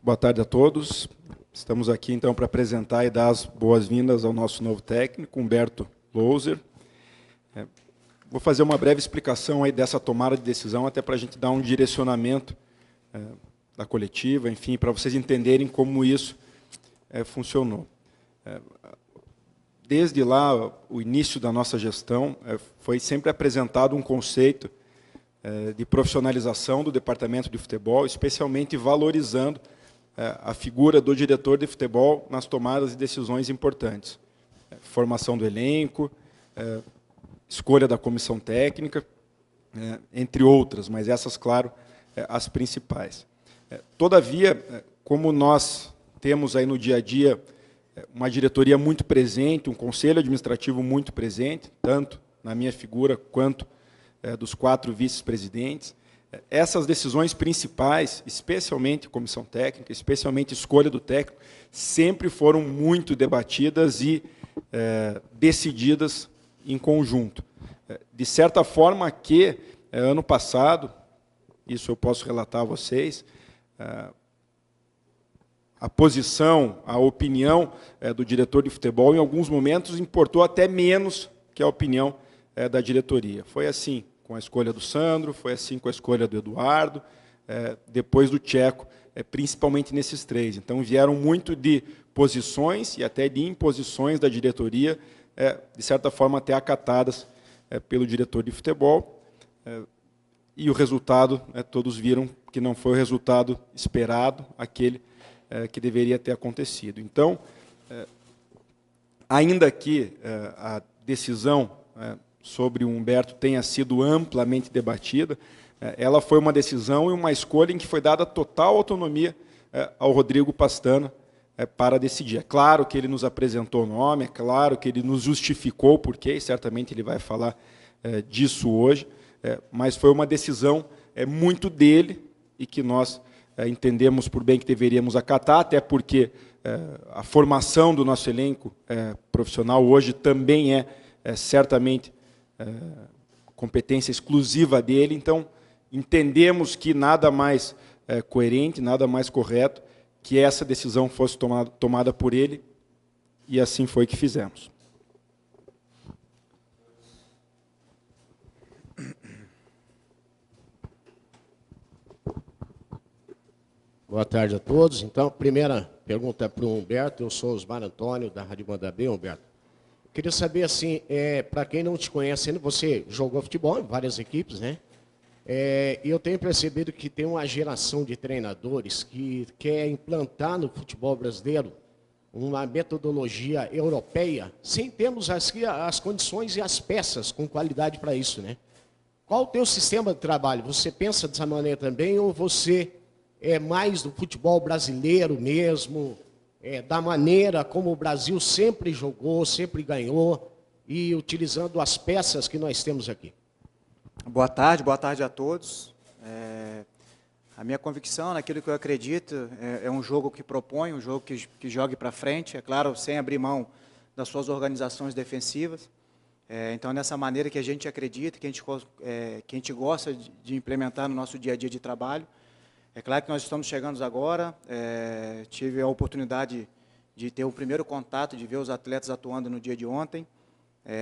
Boa tarde a todos. Estamos aqui, então, para apresentar e dar as boas-vindas ao nosso novo técnico, Humberto Louser. Vou fazer uma breve explicação aí dessa tomada de decisão, até para a gente dar um direcionamento da coletiva, enfim, para vocês entenderem como isso funcionou. Desde lá, o início da nossa gestão, foi sempre apresentado um conceito de profissionalização do departamento de futebol, especialmente valorizando a figura do diretor de futebol nas tomadas de decisões importantes. Formação do elenco, escolha da comissão técnica, entre outras, mas essas, claro, as principais. Todavia, como nós temos aí no dia a dia uma diretoria muito presente, um conselho administrativo muito presente, tanto na minha figura quanto dos 4 vice-presidentes, essas decisões principais, especialmente comissão técnica, especialmente escolha do técnico, sempre foram muito debatidas e decididas em conjunto. De certa forma que, ano passado, isso eu posso relatar a vocês, a posição, a opinião do diretor de futebol, em alguns momentos, importou até menos que a opinião da diretoria. Foi assim com a escolha do Sandro, foi assim com a escolha do Eduardo, depois do Tcheco, principalmente nesses 3. Então, vieram muito de posições e até de imposições da diretoria, de certa forma, até acatadas pelo diretor de futebol, e o resultado, todos viram que não foi o resultado esperado, aquele que deveria ter acontecido. Então, ainda que a decisão sobre o Humberto tenha sido amplamente debatida, ela foi uma decisão e uma escolha em que foi dada total autonomia ao Rodrigo Pastana para decidir. É claro que ele nos apresentou o nome, é claro que ele nos justificou o porquê, e certamente ele vai falar disso hoje, mas foi uma decisão muito dele e que nós entendemos por bem que deveríamos acatar, até porque a formação do nosso elenco profissional hoje também certamente competência exclusiva dele, então entendemos que nada mais coerente, nada mais correto que essa decisão fosse tomada por ele, e assim foi que fizemos. Boa tarde a todos. Então, primeira pergunta é para o Humberto. Eu sou Osmar Antônio, da Rádio Banda B, Humberto. Queria saber, assim, para quem não te conhece ainda, você jogou futebol em várias equipes, né? E eu tenho percebido que tem uma geração de treinadores que quer implantar no futebol brasileiro uma metodologia europeia, sem termos as condições e as peças com qualidade para isso, né? Qual o teu sistema de trabalho? Você pensa dessa maneira também ou você é mais do futebol brasileiro mesmo, da maneira como o Brasil sempre jogou, sempre ganhou, e utilizando as peças que nós temos aqui? Boa tarde a todos. A minha convicção naquilo que eu acredito é um jogo que propõe, um jogo que jogue para frente, é claro, sem abrir mão das suas organizações defensivas. Então, nessa maneira que a gente acredita, que a gente gosta de implementar no nosso dia a dia de trabalho. É claro que nós estamos chegando agora, tive a oportunidade de ter o primeiro contato, de ver os atletas atuando no dia de ontem.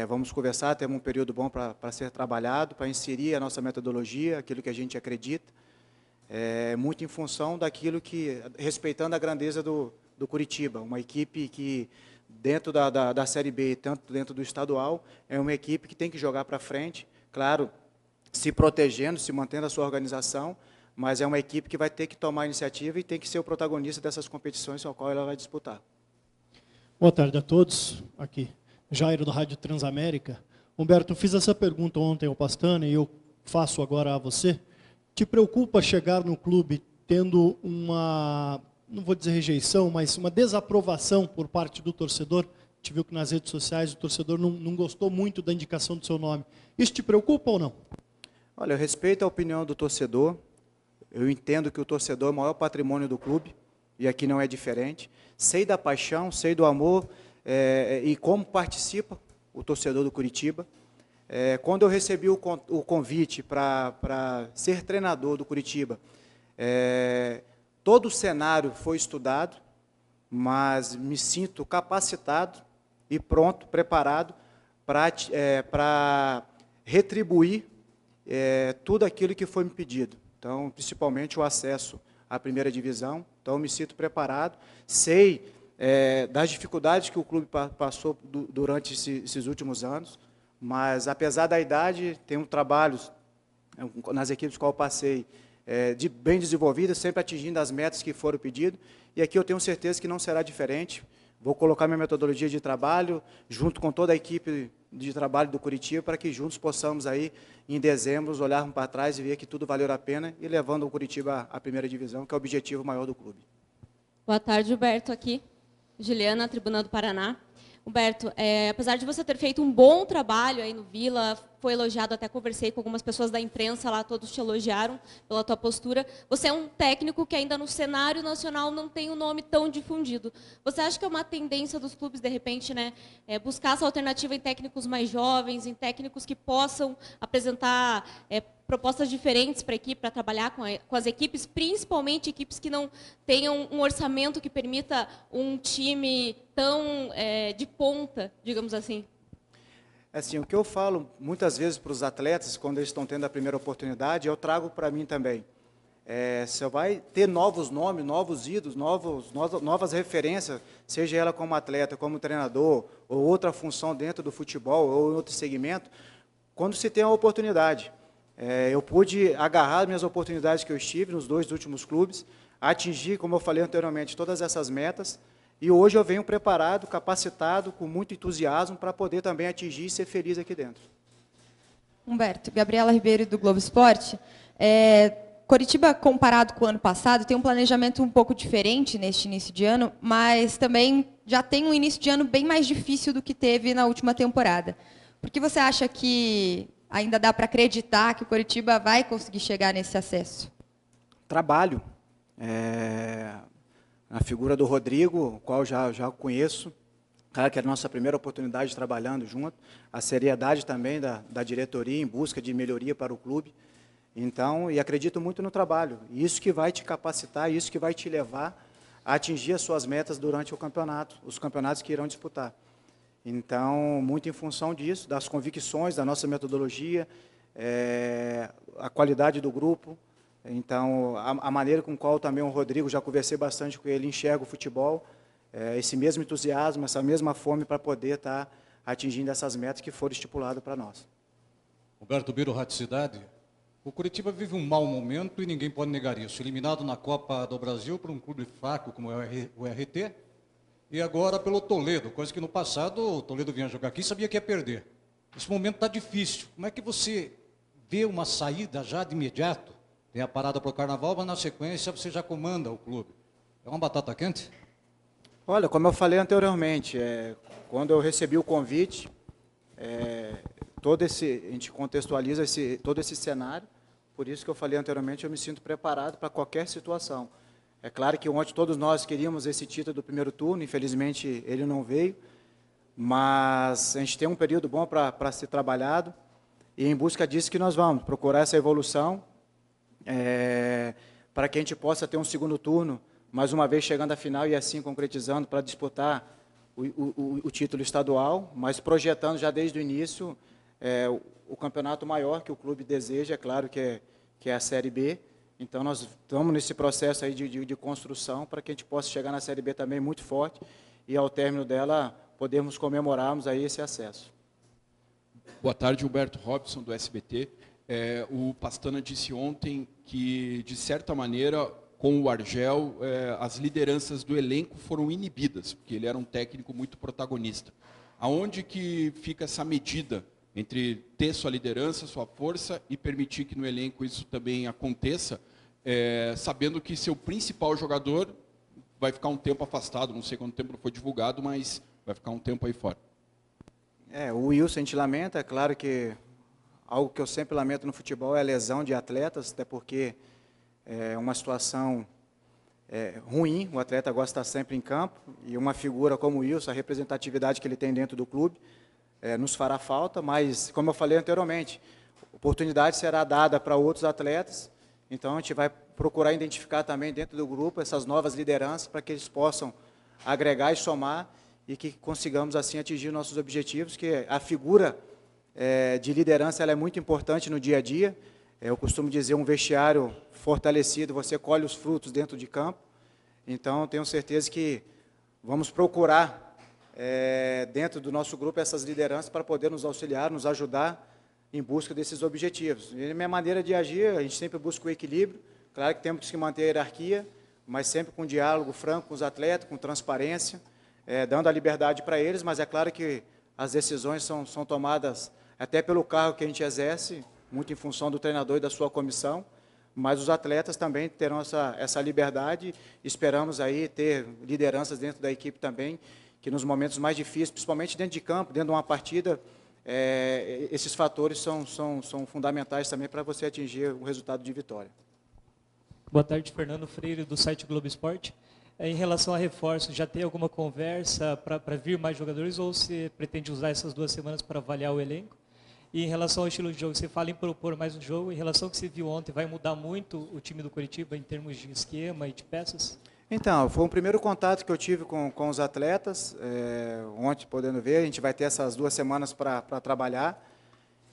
Vamos conversar, temos um período bom para ser trabalhado, para inserir a nossa metodologia, aquilo que a gente acredita, muito em função daquilo que, respeitando a grandeza do Curitiba, uma equipe que, dentro da Série B, tanto dentro do estadual, é uma equipe que tem que jogar para frente, claro, se protegendo, se mantendo a sua organização, mas é uma equipe que vai ter que tomar a iniciativa e tem que ser o protagonista dessas competições ao qual ela vai disputar. Boa tarde a todos. Aqui, Jairo, da Rádio Transamérica. Humberto, fiz essa pergunta ontem ao Pastana e eu faço agora a você. Te preocupa chegar no clube tendo uma, não vou dizer rejeição, mas uma desaprovação por parte do torcedor? A gente viu que nas redes sociais o torcedor não gostou muito da indicação do seu nome. Isso te preocupa ou não? Olha, eu respeito a opinião do torcedor. Eu entendo que o torcedor é o maior patrimônio do clube, e aqui não é diferente. Sei da paixão, sei do amor e como participa o torcedor do Curitiba. Quando eu recebi o convite para ser treinador do Curitiba, todo o cenário foi estudado, mas me sinto capacitado e pronto, preparado para retribuir tudo aquilo que foi me pedido. Então, principalmente o acesso à primeira divisão. Então, me sinto preparado, sei das dificuldades que o clube passou durante esses últimos anos, mas, apesar da idade, tenho trabalhos nas equipes que eu passei bem desenvolvidas, sempre atingindo as metas que foram pedidas, e aqui eu tenho certeza que não será diferente. Vou colocar minha metodologia de trabalho junto com toda a equipe de trabalho do Curitiba para que juntos possamos aí, em dezembro, olharmos para trás e ver que tudo valeu a pena e levando o Curitiba à primeira divisão, que é o objetivo maior do clube. Boa tarde, Humberto, aqui. Juliana, Tribuna do Paraná. Humberto, apesar de você ter feito um bom trabalho aí no Vila, foi elogiado, até conversei com algumas pessoas da imprensa lá, todos te elogiaram pela tua postura. Você é um técnico que ainda no cenário nacional não tem um nome tão difundido. Você acha que é uma tendência dos clubes, de repente, né, buscar essa alternativa em técnicos mais jovens, em técnicos que possam apresentar propostas diferentes para a equipe, para trabalhar com as equipes, principalmente equipes que não tenham um orçamento que permita um time tão de ponta, digamos assim? Assim, o que eu falo muitas vezes para os atletas, quando eles estão tendo a primeira oportunidade, eu trago para mim também. Você vai ter novos nomes, novos ídolos, novas referências, seja ela como atleta, como treinador, ou outra função dentro do futebol, ou em outro segmento, quando se tem a oportunidade. Eu pude agarrar minhas oportunidades que eu estive nos 2 últimos clubes, atingir, como eu falei anteriormente, todas essas metas, e hoje eu venho preparado, capacitado, com muito entusiasmo, para poder também atingir e ser feliz aqui dentro. Humberto, Gabriela Ribeiro, do Globo Esporte. Coritiba, comparado com o ano passado, tem um planejamento um pouco diferente neste início de ano, mas também já tem um início de ano bem mais difícil do que teve na última temporada. Por que você acha que ainda dá para acreditar que o Coritiba vai conseguir chegar nesse acesso? Trabalho. A figura do Rodrigo, o qual já conheço, que é a nossa primeira oportunidade trabalhando junto, a seriedade também da diretoria em busca de melhoria para o clube. Então, e acredito muito no trabalho. Isso que vai te capacitar, isso que vai te levar a atingir as suas metas durante o campeonato, os campeonatos que irão disputar. Então, muito em função disso, das convicções, da nossa metodologia, a qualidade do grupo. Então, a maneira com qual também o Rodrigo, já conversei bastante com ele, enxerga o futebol, esse mesmo entusiasmo, essa mesma fome para poder estar atingindo essas metas que foram estipuladas para nós. Humberto Biro, Rádio Cidade. O Curitiba vive um mau momento e ninguém pode negar isso. Eliminado na Copa do Brasil por um clube fraco como é o RT, e agora pelo Toledo, coisa que no passado o Toledo vinha jogar aqui e sabia que ia perder. Esse momento está difícil. Como é que você vê uma saída já de imediato? Tem a parada para o Carnaval, mas na sequência você já comanda o clube. É uma batata quente? Olha, como eu falei anteriormente, quando eu recebi o convite, a gente contextualiza todo esse cenário, por isso que eu falei anteriormente, eu me sinto preparado para qualquer situação. É claro que ontem todos nós queríamos esse título do primeiro turno, infelizmente ele não veio, mas a gente tem um período bom para ser trabalhado, e em busca disso que nós vamos procurar essa evolução, para que a gente possa ter um segundo turno, mais uma vez chegando à final e assim concretizando para disputar o título estadual, mas projetando já desde o início o campeonato maior que o clube deseja, é claro que é a Série B. Então, nós estamos nesse processo aí de construção para que a gente possa chegar na Série B também muito forte e, ao término dela, podermos comemorarmos aí esse acesso. Boa tarde, Humberto Robson, do SBT. O Pastana disse ontem que, de certa maneira, com o Argel, as lideranças do elenco foram inibidas, porque ele era um técnico muito protagonista. Aonde que fica essa medida entre ter sua liderança, sua força e permitir que no elenco isso também aconteça, sabendo que seu principal jogador vai ficar um tempo afastado, não sei quanto tempo foi divulgado, mas vai ficar um tempo aí fora. O Wilson, a gente lamenta, é claro que algo que eu sempre lamento no futebol é a lesão de atletas, até porque é uma situação ruim, o atleta gosta de estar sempre em campo, e uma figura como o Wilson, a representatividade que ele tem dentro do clube, nos fará falta, mas, como eu falei anteriormente, oportunidade será dada para outros atletas, Então, a gente vai procurar identificar também dentro do grupo essas novas lideranças para que eles possam agregar e somar e que consigamos, assim, atingir nossos objetivos, que a figura de liderança ela é muito importante no dia a dia. Eu costumo dizer, um vestiário fortalecido, você colhe os frutos dentro de campo. Então, tenho certeza que vamos procurar, dentro do nosso grupo, essas lideranças para poder nos auxiliar, nos ajudar em busca desses objetivos. E minha maneira de agir, a gente sempre busca o equilíbrio. Claro que temos que manter a hierarquia, mas sempre com diálogo franco com os atletas, com transparência, dando a liberdade para eles, mas é claro que as decisões são tomadas até pelo cargo que a gente exerce, muito em função do treinador e da sua comissão, mas os atletas também terão essa liberdade. Esperamos aí ter lideranças dentro da equipe também, que nos momentos mais difíceis, principalmente dentro de campo, dentro de uma partida, esses fatores são fundamentais também para você atingir o resultado de vitória. Boa tarde, Fernando Freire, do site Globo Esporte. Em relação a reforços, já tem alguma conversa para vir mais jogadores ou você pretende usar essas 2 semanas para avaliar o elenco? E em relação ao estilo de jogo, você fala em propor mais um jogo. Em relação ao que você viu ontem, vai mudar muito o time do Coritiba em termos de esquema e de peças? Então, foi um primeiro contato que eu tive com os atletas, ontem, podendo ver. A gente vai ter essas 2 semanas para trabalhar.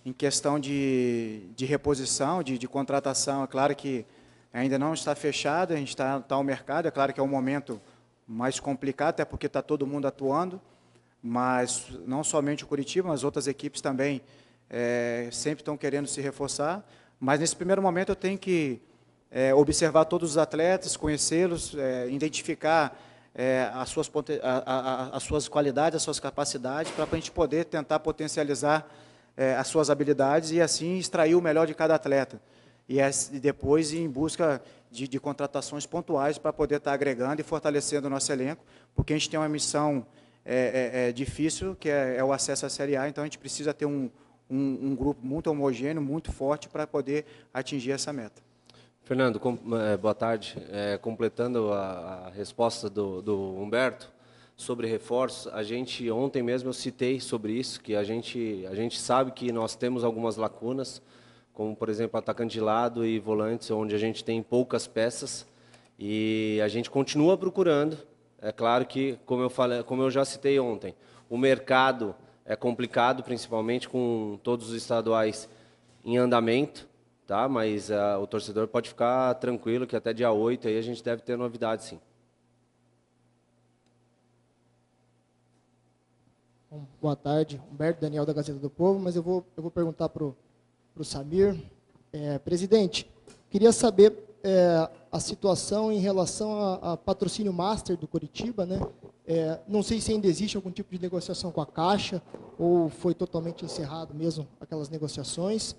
Em questão de reposição, de contratação, é claro que ainda não está fechado, a gente está ao mercado. É claro que é um momento mais complicado, até porque está todo mundo atuando, mas não somente o Coritiba, mas outras equipes também sempre estão querendo se reforçar. Mas nesse primeiro momento eu tenho que observar todos os atletas, conhecê-los, identificar as suas qualidades, as suas capacidades, para a gente poder tentar potencializar as suas habilidades e assim extrair o melhor de cada atleta. E depois ir em busca de contratações pontuais para poder estar agregando e fortalecendo o nosso elenco, porque a gente tem uma missão difícil, que é o acesso à Série A, então a gente precisa ter um grupo muito homogêneo, muito forte, para poder atingir essa meta. Fernando, boa tarde. Completando a resposta do Humberto sobre reforços, ontem mesmo eu citei sobre isso, que a gente sabe que nós temos algumas lacunas, como, por exemplo, atacante de lado e volantes, onde a gente tem poucas peças, e a gente continua procurando. É claro que, como eu já citei ontem, o mercado é complicado, principalmente com todos os estaduais em andamento, tá? Mas o torcedor pode ficar tranquilo que até dia 8 aí a gente deve ter novidade, sim. Bom, boa tarde, Humberto Daniel da Gazeta do Povo, mas eu vou perguntar para o Samir. Presidente, queria saber a situação em relação a patrocínio master do Coritiba, né? Não sei se ainda existe algum tipo de negociação com a Caixa ou foi totalmente encerrado mesmo aquelas negociações.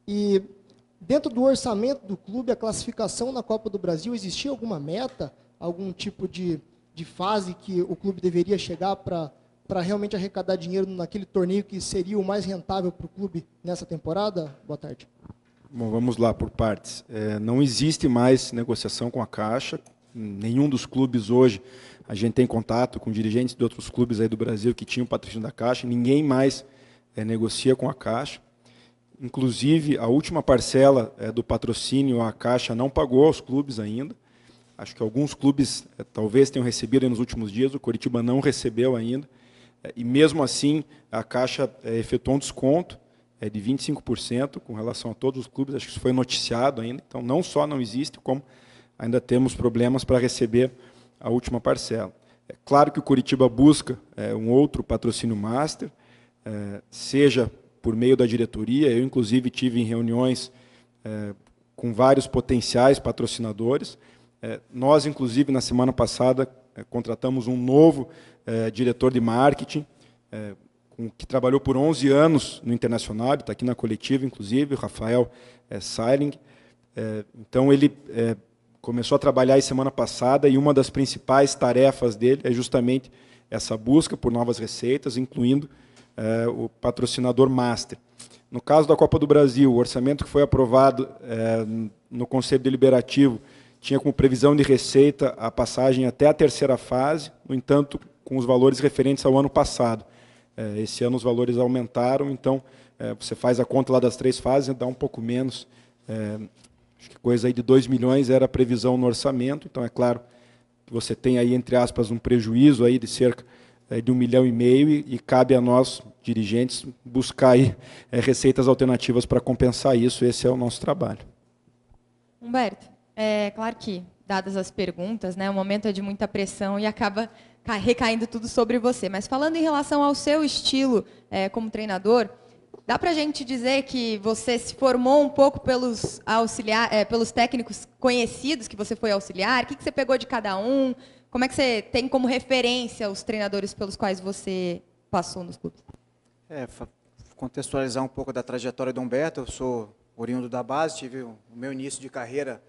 E dentro do orçamento do clube, a classificação na Copa do Brasil, existia alguma meta, algum tipo de fase que o clube deveria chegar para realmente arrecadar dinheiro naquele torneio que seria o mais rentável para o clube nessa temporada? Boa tarde. Bom, vamos lá por partes. Não existe mais negociação com a Caixa. Nenhum dos clubes hoje, a gente tem contato com dirigentes de outros clubes aí do Brasil que tinham patrocínio da Caixa. Ninguém mais negocia com a Caixa. Inclusive, a última parcela do patrocínio a Caixa não pagou aos clubes ainda. Acho que alguns clubes talvez tenham recebido nos últimos dias, o Coritiba não recebeu ainda. E mesmo assim, a Caixa efetuou um desconto de 25% com relação a todos os clubes. Acho que isso foi noticiado ainda. Então, não só não existe, como ainda temos problemas para receber a última parcela. É claro que o Coritiba busca um outro patrocínio master, seja por meio da diretoria. Eu, inclusive, tive em reuniões com vários potenciais patrocinadores. Nós, inclusive, na semana passada, contratamos um novo diretor de marketing, que trabalhou por 11 anos no Internacional, está aqui na coletiva, inclusive, o Rafael Seiling. Então, ele começou a trabalhar aí semana passada e uma das principais tarefas dele é justamente essa busca por novas receitas, incluindo o patrocinador master. No caso da Copa do Brasil, o orçamento que foi aprovado no Conselho Deliberativo tinha como previsão de receita a passagem até a 3ª fase, no entanto, com os valores referentes ao ano passado. Esse ano os valores aumentaram, então você faz a conta lá das 3 fases e dá um pouco menos Acho que coisa aí de 2 milhões era a previsão no orçamento, então é claro que você tem aí, entre aspas, um prejuízo aí de cerca de 1,5 milhão e cabe a nós, dirigentes, buscar aí, receitas alternativas para compensar isso. Esse é o nosso trabalho. Humberto, é claro que, dadas as perguntas, né, o momento é de muita pressão e acaba recaindo tudo sobre você. Mas falando em relação ao seu estilo como treinador, dá para a gente dizer que você se formou um pouco pelos técnicos conhecidos que você foi auxiliar? O que você pegou de cada um? Como é que você tem como referência os treinadores pelos quais você passou nos clubes? Contextualizar um pouco da trajetória do Humberto. Eu sou oriundo da base, tive o meu início de carreira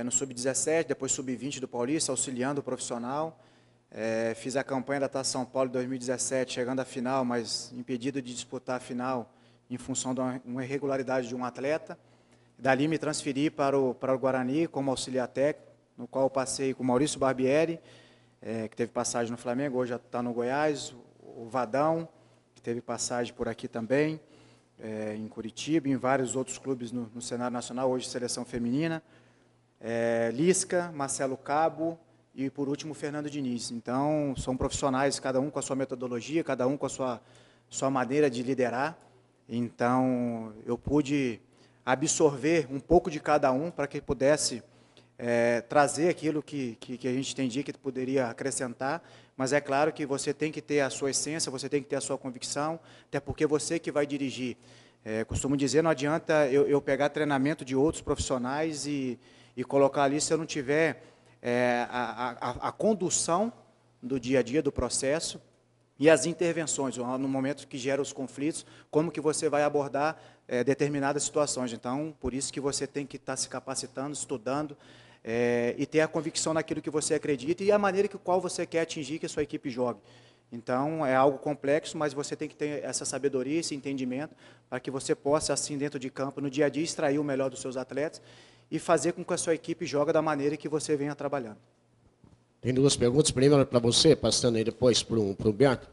no Sub-17, depois Sub-20 do Paulista, auxiliando o profissional. Fiz a campanha da Taça São Paulo em 2017, chegando à final, mas impedido de disputar a final em função de uma irregularidade de um atleta. Dali me transferi para o Guarani como auxiliar técnico, no qual eu passei com o Maurício Barbieri, que teve passagem no Flamengo, hoje já está no Goiás, o Vadão, que teve passagem por aqui também, em Curitiba, em vários outros clubes no cenário nacional, hoje seleção feminina, Lisca, Marcelo Cabo e, por último, Fernando Diniz. Então, são profissionais, cada um com a sua metodologia, cada um com a sua maneira de liderar. Então, eu pude absorver um pouco de cada um para que pudesse trazer aquilo que a gente entendia que poderia acrescentar, mas é claro que você tem que ter a sua essência, você tem que ter a sua convicção, até porque você que vai dirigir. Costumo dizer, não adianta eu pegar treinamento de outros profissionais e colocar ali se eu não tiver a condução do dia a dia, do processo, e as intervenções, no momento que gera os conflitos, como que você vai abordar determinadas situações. Então, por isso que você tem que estar se capacitando, estudando, e ter a convicção naquilo que você acredita e a maneira que qual você quer atingir que a sua equipe jogue. Então, é algo complexo, mas você tem que ter essa sabedoria, esse entendimento, para que você possa, assim, dentro de campo, no dia a dia, extrair o melhor dos seus atletas e fazer com que a sua equipe jogue da maneira que você venha trabalhando. Tem duas perguntas. Primeiro para você, passando aí depois para o Humberto.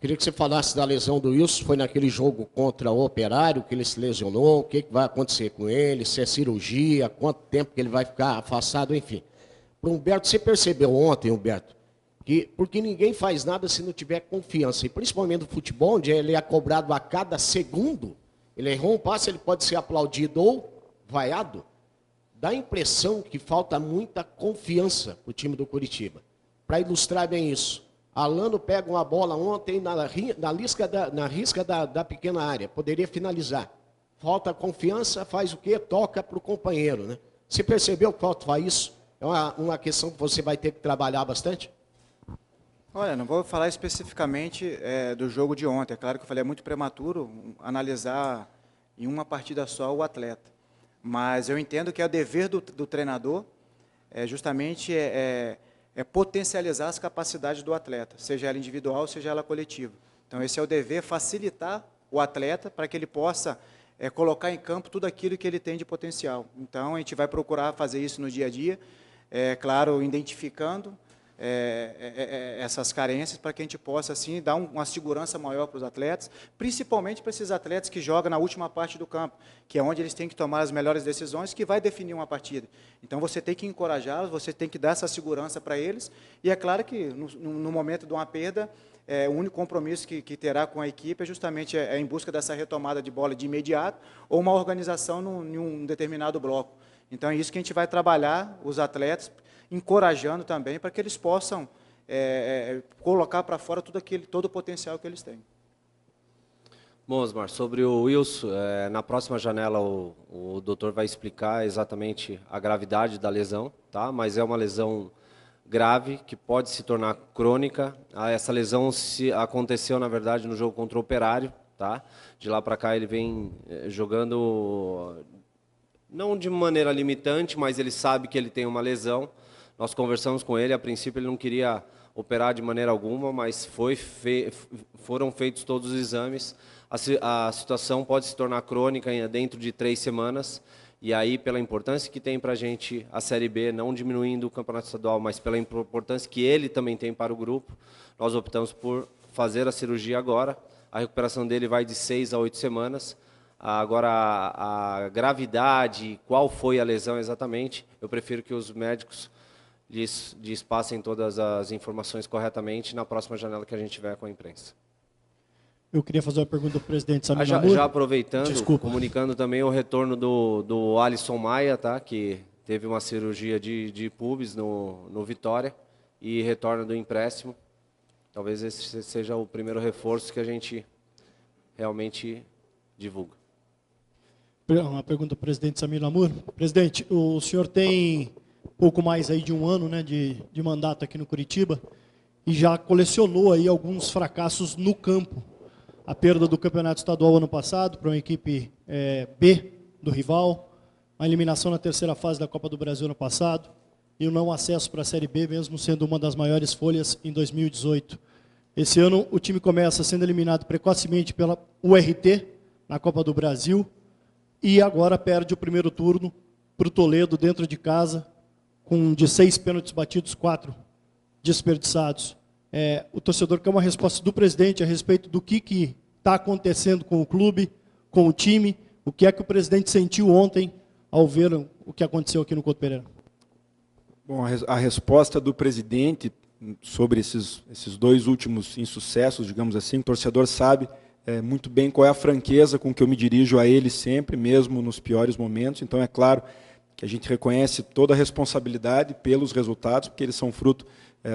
Queria que você falasse da lesão do Wilson. Foi naquele jogo contra o Operário que ele se lesionou. O que vai acontecer com ele? Se é cirurgia? Quanto tempo que ele vai ficar afastado? Enfim. Para o Humberto, você percebeu ontem, Humberto, que porque ninguém faz nada se não tiver confiança. E principalmente no futebol, onde ele é cobrado a cada segundo. Ele errou um passe, ele pode ser aplaudido ou vaiado. Dá a impressão que falta muita confiança para o time do Curitiba. Para ilustrar bem isso, Alano pega uma bola ontem na risca da pequena área, poderia finalizar. Falta confiança, faz o quê? Toca para o companheiro. Né? Você percebeu que falta isso? É uma questão que você vai ter que trabalhar bastante? Olha, não vou falar especificamente do jogo de ontem. É claro que eu falei, é muito prematuro analisar em uma partida só o atleta. Mas eu entendo que é o dever do treinador justamente potencializar as capacidades do atleta, seja ela individual, seja ela coletiva. Então, esse é o dever, facilitar o atleta para que ele possa colocar em campo tudo aquilo que ele tem de potencial. Então, a gente vai procurar fazer isso no dia a dia, claro, identificando essas carências para que a gente possa, assim, dar uma segurança maior para os atletas, principalmente para esses atletas que jogam na última parte do campo, que é onde eles têm que tomar as melhores decisões, que vai definir uma partida. Então, você tem que encorajá-los, você tem que dar essa segurança para eles, e é claro que, no momento de uma perda, o único compromisso que terá com a equipe é justamente em busca dessa retomada de bola de imediato, ou uma organização em um determinado bloco. Então, é isso que a gente vai trabalhar, os atletas, encorajando também para que eles possam colocar para fora todo o potencial que eles têm. Bom, Osmar, sobre o Wilson, na próxima janela o doutor vai explicar exatamente a gravidade da lesão, tá? Mas é uma lesão grave que pode se tornar crônica. Essa lesão aconteceu, na verdade, no jogo contra o Operário, tá? De lá para cá ele vem jogando, não de maneira limitante, mas ele sabe que ele tem uma lesão. Nós conversamos com ele, a princípio ele não queria operar de maneira alguma, mas foram feitos todos os exames. A situação pode se tornar crônica dentro de 3 semanas, e aí, pela importância que tem para a gente a Série B, não diminuindo o Campeonato Estadual, mas pela importância que ele também tem para o grupo, nós optamos por fazer a cirurgia agora. A recuperação dele vai de 6 a 8 semanas. Agora, a gravidade, qual foi a lesão exatamente, eu prefiro que os médicos lhes passem todas as informações corretamente na próxima janela que a gente tiver com a imprensa. Eu queria fazer uma pergunta para o presidente Samir Namur. Já aproveitando, Desculpa. comunicando também o retorno do Alisson Maia, tá? Que teve uma cirurgia de pubis no Vitória e retorna do empréstimo. Talvez esse seja o primeiro reforço que a gente realmente divulga. Uma pergunta para o presidente Samir Namur. Presidente, o senhor tem pouco mais aí de um ano, né, de mandato aqui no Curitiba e já colecionou aí alguns fracassos no campo. A perda do campeonato estadual ano passado para uma equipe B do rival, a eliminação na terceira fase da Copa do Brasil ano passado e o não acesso para a Série B, mesmo sendo uma das maiores folhas em 2018. Esse ano o time começa sendo eliminado precocemente pela URT na Copa do Brasil e agora perde o primeiro turno para o Toledo dentro de casa, de 6 pênaltis batidos, 4 desperdiçados. O torcedor quer uma resposta do presidente a respeito do que está acontecendo com o clube, com o time, o que é que o presidente sentiu ontem ao ver o que aconteceu aqui no Couto Pereira. Bom, a resposta do presidente sobre esses 2 últimos insucessos, digamos assim, o torcedor sabe muito bem qual é a franqueza com que eu me dirijo a ele sempre, mesmo nos piores momentos. Então, é claro que a gente reconhece toda a responsabilidade pelos resultados, porque eles são fruto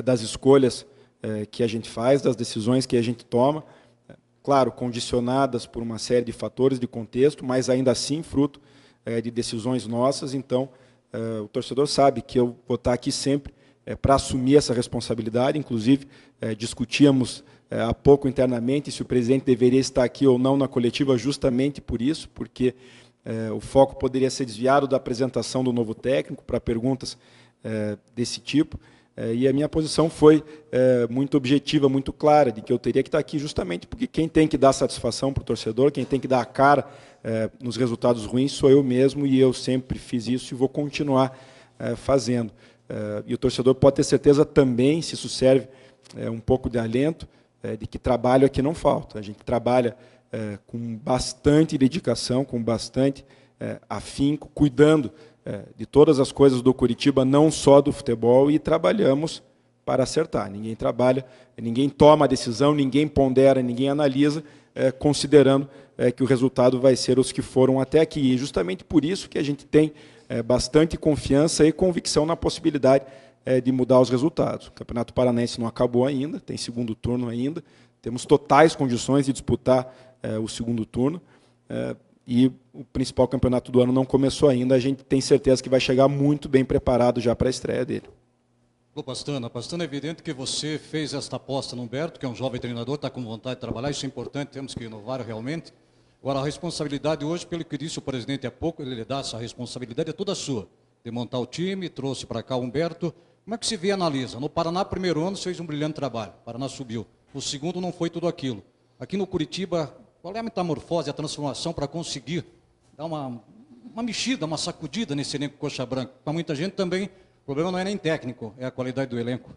das escolhas que a gente faz, das decisões que a gente toma, claro, condicionadas por uma série de fatores de contexto, mas ainda assim fruto de decisões nossas. Então, o torcedor sabe que eu vou estar aqui sempre para assumir essa responsabilidade. Inclusive, discutíamos há pouco internamente se o presidente deveria estar aqui ou não na coletiva, justamente por isso, porque o foco poderia ser desviado da apresentação do novo técnico para perguntas desse tipo. E a minha posição foi muito objetiva, muito clara, de que eu teria que estar aqui justamente porque quem tem que dar satisfação para o torcedor, quem tem que dar a cara nos resultados ruins sou eu mesmo, e eu sempre fiz isso e vou continuar fazendo. E o torcedor pode ter certeza também, se isso serve um pouco de alento, de que trabalho aqui não falta. A gente trabalha com bastante dedicação, com bastante afinco, cuidando de todas as coisas do Curitiba, não só do futebol, e trabalhamos para acertar. Ninguém trabalha, ninguém toma a decisão, ninguém pondera, ninguém analisa, considerando que o resultado vai ser os que foram até aqui. E justamente por isso que a gente tem bastante confiança e convicção na possibilidade de mudar os resultados. O Campeonato Paranaense não acabou ainda, tem segundo turno ainda, temos totais condições de disputar o segundo turno, e o principal campeonato do ano não começou ainda. A gente tem certeza que vai chegar muito bem preparado já para a estreia dele. Ô, Pastana, é evidente que você fez esta aposta no Humberto, que é um jovem treinador, está com vontade de trabalhar, isso é importante, temos que inovar realmente. Agora, a responsabilidade hoje, pelo que disse o presidente há pouco, ele lhe dá essa responsabilidade, é toda sua, de montar o time, trouxe para cá o Humberto. Como é que se vê e analisa? No Paraná, primeiro ano, fez um brilhante trabalho, o Paraná subiu. O segundo não foi tudo aquilo. Aqui no Curitiba, qual é a metamorfose, a transformação para conseguir dar uma mexida, uma sacudida nesse elenco coxa branca? Para muita gente também, o problema não é nem técnico, é a qualidade do elenco.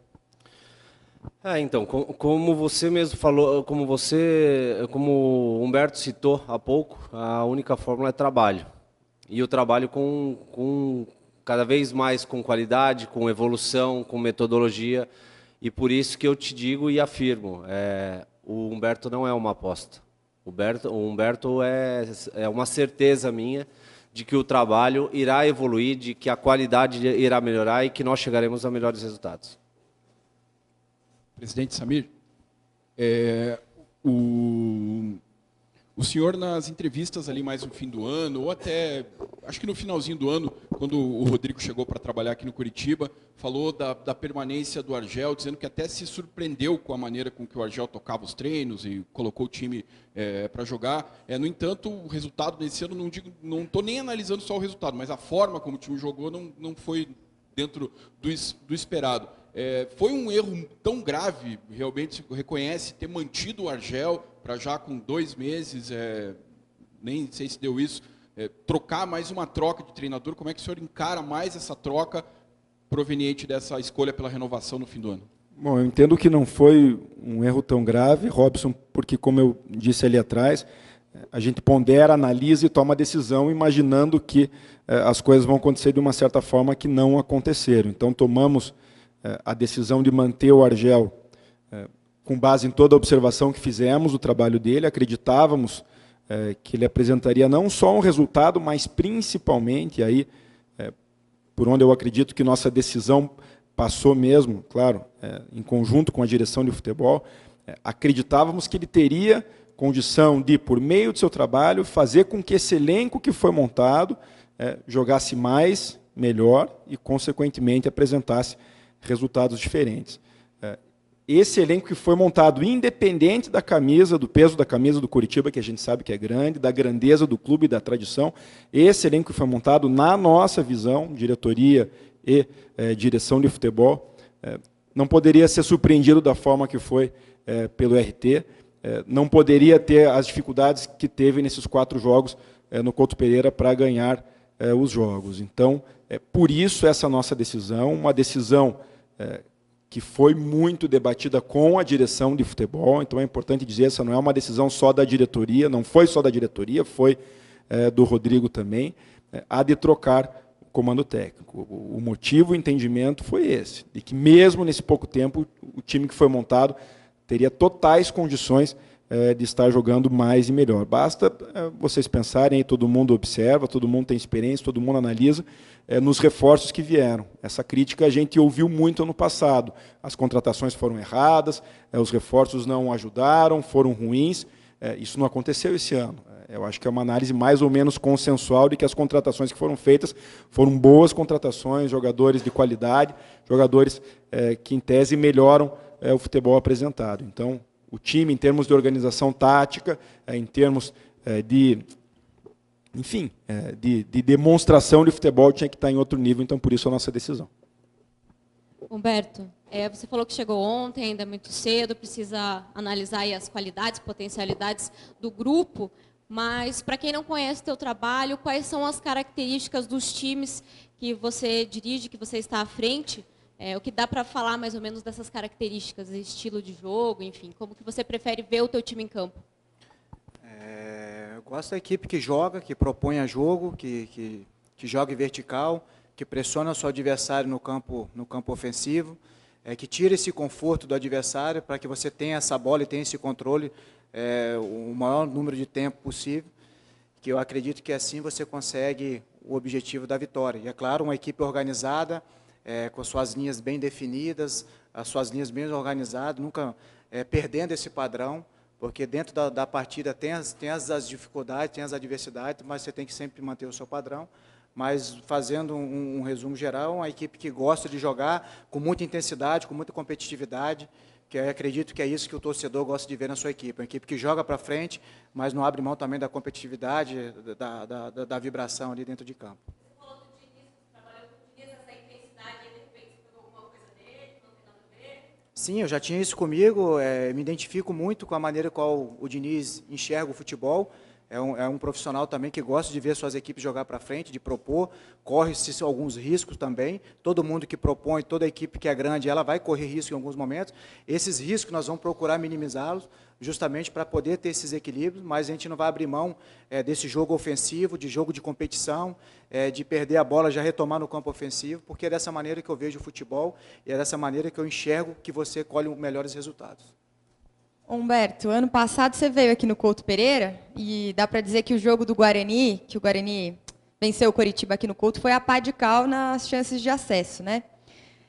Então, como você mesmo falou, como o Humberto citou há pouco, a única fórmula é trabalho. E o trabalho com cada vez mais com qualidade, com evolução, com metodologia. E por isso que eu te digo e afirmo, o Humberto não é uma aposta. O Humberto é uma certeza minha de que o trabalho irá evoluir, de que a qualidade irá melhorar e que nós chegaremos a melhores resultados. Presidente Samir, o senhor nas entrevistas ali mais no fim do ano, ou até, acho que no finalzinho do ano, quando o Rodrigo chegou para trabalhar aqui no Curitiba, falou da permanência do Argel, dizendo que até se surpreendeu com a maneira com que o Argel tocava os treinos e colocou o time para jogar. No entanto, o resultado desse ano, não estou nem analisando só o resultado, mas a forma como o time jogou não foi dentro do esperado. Foi um erro tão grave, realmente se reconhece, ter mantido o Argel para já com 2 meses, nem sei se deu isso, trocar mais uma troca de treinador. Como é que o senhor encara mais essa troca proveniente dessa escolha pela renovação no fim do ano? Bom, eu entendo que não foi um erro tão grave, Robson, porque, como eu disse ali atrás, a gente pondera, analisa e toma decisão, imaginando que as coisas vão acontecer de uma certa forma que não aconteceram. Então, tomamos a decisão de manter o Argel com base em toda a observação que fizemos do trabalho dele, acreditávamos que ele apresentaria não só um resultado, mas principalmente, aí, por onde eu acredito que nossa decisão passou mesmo, claro, em conjunto com a direção de futebol, acreditávamos que ele teria condição de, por meio do seu trabalho, fazer com que esse elenco que foi montado jogasse mais, melhor e, consequentemente, apresentasse resultados diferentes. Esse elenco que foi montado, independente da camisa, do peso da camisa do Coritiba, que a gente sabe que é grande, da grandeza do clube e da tradição, esse elenco que foi montado, na nossa visão, diretoria e direção de futebol, não poderia ser surpreendido da forma que foi pelo RT, não poderia ter as dificuldades que teve nesses 4 jogos no Couto Pereira para ganhar os jogos. Então, por isso essa nossa decisão, uma decisão que foi muito debatida com a direção de futebol, então é importante dizer, essa não é uma decisão só da diretoria, não foi só da diretoria, foi do Rodrigo também, a de trocar o comando técnico. O motivo, o entendimento foi esse, de que mesmo nesse pouco tempo, o time que foi montado teria totais condições de estar jogando mais e melhor. Basta vocês pensarem, todo mundo observa, todo mundo tem experiência, todo mundo analisa, nos reforços que vieram. Essa crítica a gente ouviu muito ano passado. As contratações foram erradas, os reforços não ajudaram, foram ruins. Isso não aconteceu esse ano. Eu acho que é uma análise mais ou menos consensual de que as contratações que foram feitas foram boas contratações, jogadores de qualidade, jogadores que, em tese, melhoram o futebol apresentado. Então, o time, em termos de organização tática, em termos de demonstração de futebol, tinha que estar em outro nível, então por isso a nossa decisão. Humberto, você falou que chegou ontem, ainda é muito cedo, precisa analisar aí as qualidades, potencialidades do grupo, mas para quem não conhece o teu trabalho, quais são as características dos times que você dirige, que você está à frente? O que dá para falar mais ou menos dessas características, estilo de jogo, enfim, como que você prefere ver o teu time em campo? Eu gosto da equipe que joga, que propõe a jogo, que joga em vertical, que pressiona o seu adversário no campo ofensivo, que tira esse conforto do adversário para que você tenha essa bola e tenha esse controle o maior número de tempo possível, que eu acredito que assim você consegue o objetivo da vitória. E, é claro, uma equipe organizada, com suas linhas bem definidas, as suas linhas bem organizadas, nunca perdendo esse padrão, porque dentro da partida tem as dificuldades, tem as adversidades, mas você tem que sempre manter o seu padrão. Mas, fazendo um resumo geral, uma equipe que gosta de jogar com muita intensidade, com muita competitividade, que eu acredito que é isso que o torcedor gosta de ver na sua equipe. Uma equipe que joga para frente, mas não abre mão também da competitividade, da vibração ali dentro de campo. Sim, eu já tinha isso comigo, me identifico muito com a maneira qual o Diniz enxerga o futebol. É um profissional também que gosta de ver suas equipes jogar para frente, de propor, corre-se alguns riscos também. Todo mundo que propõe, toda equipe que é grande, ela vai correr risco em alguns momentos. Esses riscos nós vamos procurar minimizá-los, justamente para poder ter esses equilíbrios, mas a gente não vai abrir mão desse jogo ofensivo, de jogo de competição, de perder a bola, já retomar no campo ofensivo, porque é dessa maneira que eu vejo o futebol e é dessa maneira que eu enxergo que você colhe melhores resultados. Humberto, ano passado você veio aqui no Couto Pereira e dá para dizer que o jogo do Guarani, que o Guarani venceu o Coritiba aqui no Couto, foi a pá de cal nas chances de acesso, né?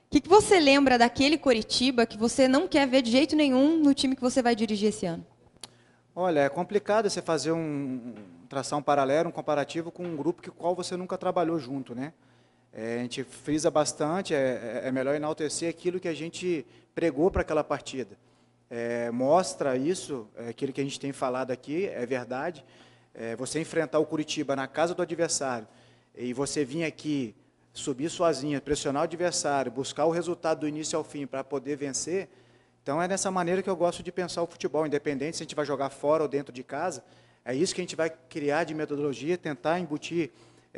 O que você lembra daquele Coritiba que você não quer ver de jeito nenhum no time que você vai dirigir esse ano? Olha, é complicado você fazer traçar um paralelo, um comparativo com um grupo com o qual você nunca trabalhou junto, né? A gente frisa bastante, é melhor enaltecer aquilo que a gente pregou para aquela partida. Mostra isso, aquilo que a gente tem falado aqui, é verdade. Você enfrentar o Coritiba na casa do adversário e você vir aqui, subir suas linhas, pressionar o adversário, buscar o resultado do início ao fim para poder vencer, então é dessa maneira que eu gosto de pensar o futebol, independente se a gente vai jogar fora ou dentro de casa, é isso que a gente vai criar de metodologia, tentar embutir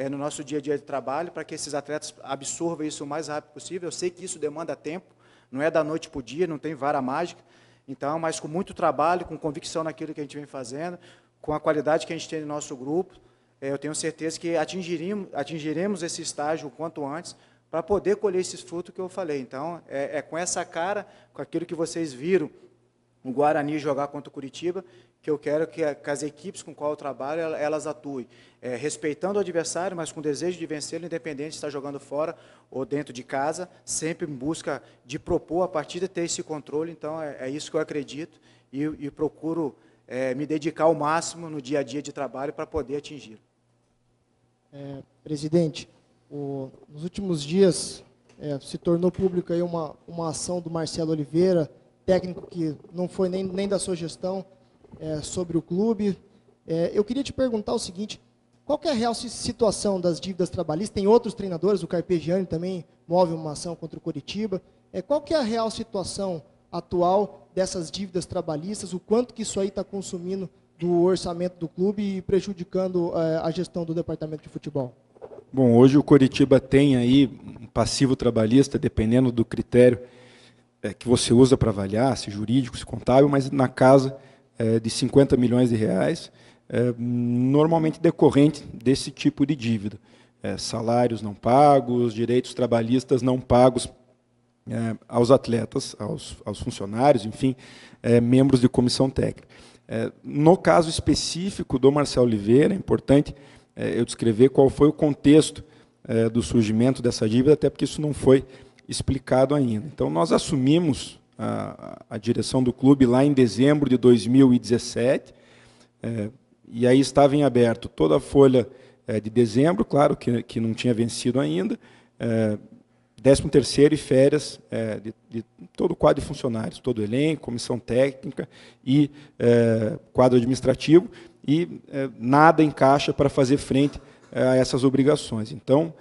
no nosso dia a dia de trabalho para que esses atletas absorvam isso o mais rápido possível. Eu sei que isso demanda tempo, não é da noite para o dia, não tem vara mágica, então, mas com muito trabalho, com convicção naquilo que a gente vem fazendo, com a qualidade que a gente tem no nosso grupo, eu tenho certeza que atingiremos esse estágio o quanto antes, para poder colher esses frutos que eu falei. Então, com essa cara, com aquilo que vocês viram, o Guarani jogar contra o Curitiba, que eu quero que as equipes com qual eu trabalho, elas atuem, respeitando o adversário, mas com desejo de vencê-lo, independente de estar jogando fora ou dentro de casa, sempre em busca de propor a partida, ter esse controle. Então, é isso que eu acredito e procuro me dedicar ao máximo no dia a dia de trabalho para poder atingir. Presidente, nos últimos dias se tornou pública aí uma ação do Marcelo Oliveira, técnico que não foi nem da sua gestão, sobre o clube. Eu queria te perguntar o seguinte, qual que é a real situação das dívidas trabalhistas? Tem outros treinadores, o Carpegiani também move uma ação contra o Coritiba. Qual que é a real situação atual dessas dívidas trabalhistas? O quanto que isso aí está consumindo do orçamento do clube e prejudicando a gestão do departamento de futebol? Bom, hoje o Coritiba tem aí um passivo trabalhista, dependendo do critério que você usa para avaliar, se jurídico, se contábil, mas na casa de 50 milhões de reais, normalmente decorrente desse tipo de dívida. Salários não pagos, direitos trabalhistas não pagos aos atletas, aos funcionários, enfim, membros de comissão técnica. No caso específico do Marcelo Oliveira, é importante eu descrever qual foi o contexto do surgimento dessa dívida, até porque isso não foi explicado ainda. Então, nós assumimos a direção do clube lá em dezembro de 2017, e aí estava em aberto toda a folha de dezembro, claro que não tinha vencido ainda, 13º e férias de todo o quadro de funcionários, todo o elenco, comissão técnica e quadro administrativo, e nada em caixa para fazer frente a essas obrigações. Então,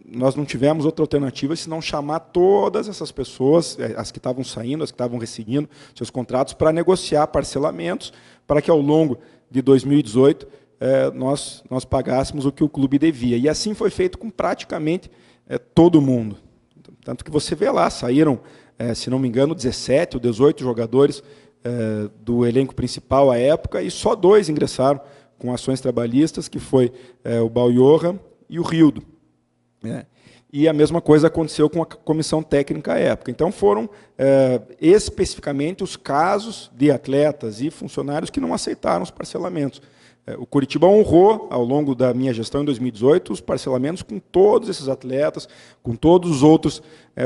nós não tivemos outra alternativa senão chamar todas essas pessoas, as que estavam saindo, as que estavam rescindindo seus contratos, para negociar parcelamentos, para que ao longo de 2018 nós pagássemos o que o clube devia. E assim foi feito com praticamente todo mundo. Tanto que você vê lá, saíram, se não me engano, 17 ou 18 jogadores do elenco principal à época, e só 2 ingressaram com ações trabalhistas, que foi o Balioha e o Rildo. E a mesma coisa aconteceu com a comissão técnica à época. Então, foram especificamente os casos de atletas e funcionários que não aceitaram os parcelamentos. O Coritiba honrou, ao longo da minha gestão em 2018, os parcelamentos com todos esses atletas, com todos os outros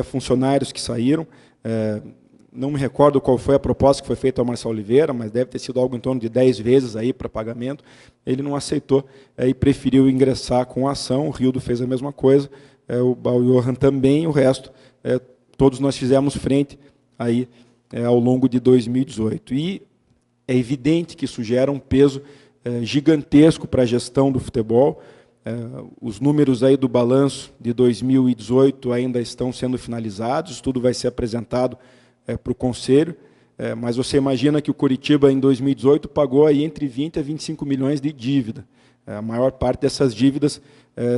funcionários que saíram. Não me recordo qual foi a proposta que foi feita ao Marcelo Oliveira, mas deve ter sido algo em torno de 10 vezes aí para pagamento. Ele não aceitou e preferiu ingressar com a ação. O Rildo fez a mesma coisa, o Baliohan também, o resto, todos nós fizemos frente aí, ao longo de 2018. E é evidente que isso gera um peso gigantesco para a gestão do futebol. Os números aí do balanço de 2018 ainda estão sendo finalizados, isso tudo vai ser apresentado para o Conselho, mas você imagina que o Coritiba, em 2018, pagou aí entre 20 a 25 milhões de dívida. A maior parte dessas dívidas,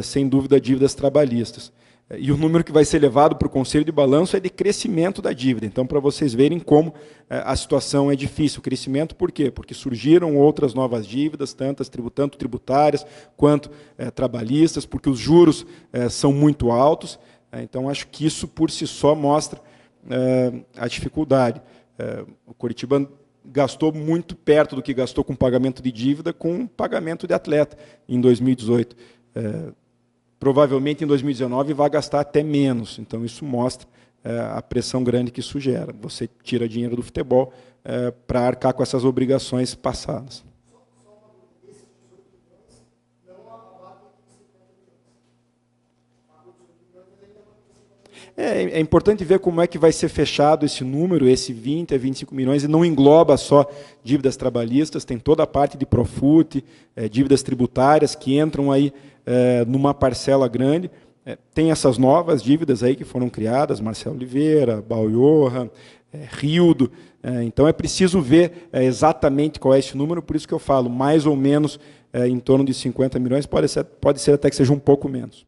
sem dúvida, dívidas trabalhistas. E o número que vai ser levado para o Conselho de Balanço é de crescimento da dívida. Então, para vocês verem como a situação é difícil. O crescimento, por quê? Porque surgiram outras novas dívidas, tanto tributárias quanto trabalhistas, porque os juros são muito altos. Então, acho que isso, por si só, mostra a dificuldade. O Coritiba gastou muito perto do que gastou com pagamento de dívida com pagamento de atleta em 2018. Provavelmente em 2019 vai gastar até menos. Então isso mostra a pressão grande que isso gera. Você tira dinheiro do futebol para arcar com essas obrigações passadas. É importante ver como é que vai ser fechado esse número, esse 20 a 25 milhões, e não engloba só dívidas trabalhistas, tem toda a parte de Profut, dívidas tributárias que entram aí numa parcela grande. Tem essas novas dívidas aí que foram criadas, Marcelo Oliveira, Balioha, Rildo. Então é preciso ver exatamente qual é esse número, por isso que eu falo, mais ou menos em torno de 50 milhões, pode ser até que seja um pouco menos.